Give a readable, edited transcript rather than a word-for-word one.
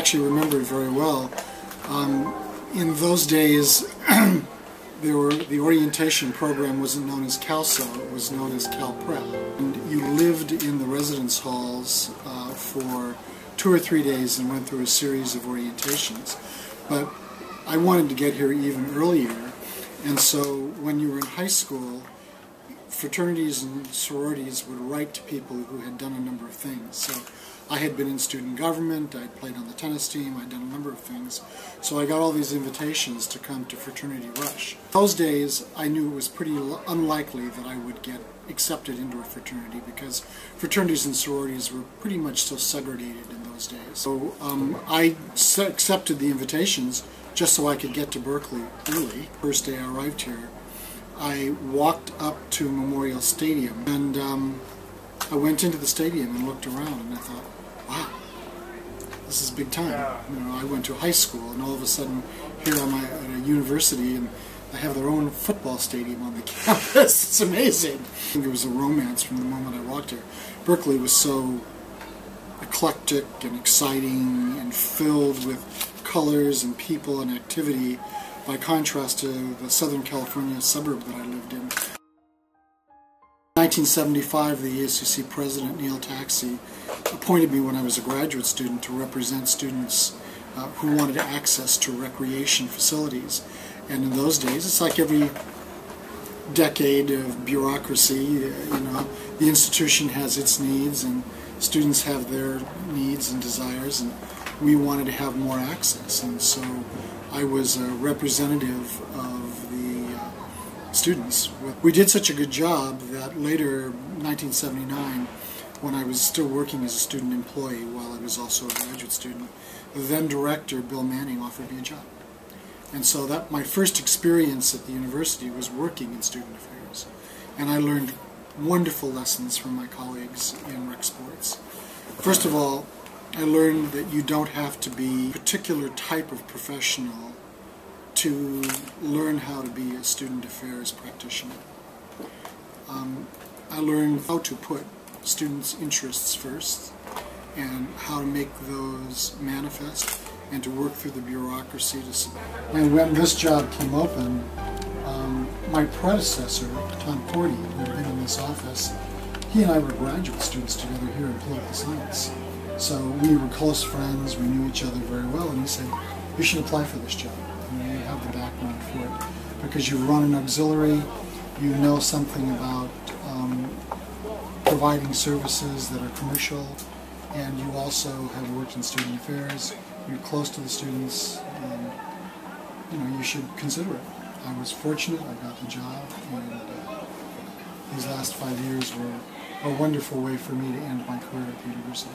actually remember it very well. In those days, the orientation program wasn't known as CalSO, it was known as CalPrep. And you lived in the residence halls for 2 or 3 days and went through a series of orientations. But I wanted to get here even earlier, and so when you were in high school, fraternities and sororities would write to people who had done a number of things. So I had been in student government, I'd played on the tennis team, I'd done a number of things. So I got all these invitations to come to Fraternity Rush. Those days I knew it was pretty unlikely that I would get accepted into a fraternity because fraternities and sororities were pretty much still segregated in those days. So I accepted the invitations just so I could get to Berkeley early. First day I arrived here, I walked up to Memorial Stadium and I went into the stadium and looked around and I thought, wow, this is big time. You know, I went to high school and all of a sudden here I'm at a university and I have their own football stadium on the campus. It's amazing. I think it was a romance from the moment I walked here. Berkeley was so eclectic and exciting and filled with colors and people and activity by contrast to the Southern California suburb that I lived in. In 1975, the ASUC president, Neil Taxi, appointed me when I was a graduate student to represent students who wanted access to recreation facilities. And in those days, it's like every decade of bureaucracy, you know, the institution has its needs and students have their needs and desires, and we wanted to have more access. And so I was a representative of the students. We did such a good job that later, 1979, when I was still working as a student employee while I was also a graduate student, the then director, Bill Manning, offered me a job. And so that my first experience at the university was working in student affairs. And I learned wonderful lessons from my colleagues in rec sports. First of all, I learned that you don't have to be a particular type of professional to learn how to be a student affairs practitioner. I learned how to put students' interests first and how to make those manifest and to work through the bureaucracy. And when this job came open, my predecessor, Tom Cordy, who had been in this office, he and I were graduate students together here in political science. So we were close friends, we knew each other very well, and he said, you should apply for this job. You know, you have the background for it. Because you run an auxiliary, you know something about providing services that are commercial, and you also have worked in student affairs, you're close to the students, and you know, you should consider it. I was fortunate, I got the job, and these last 5 years were a wonderful way for me to end my career at the university.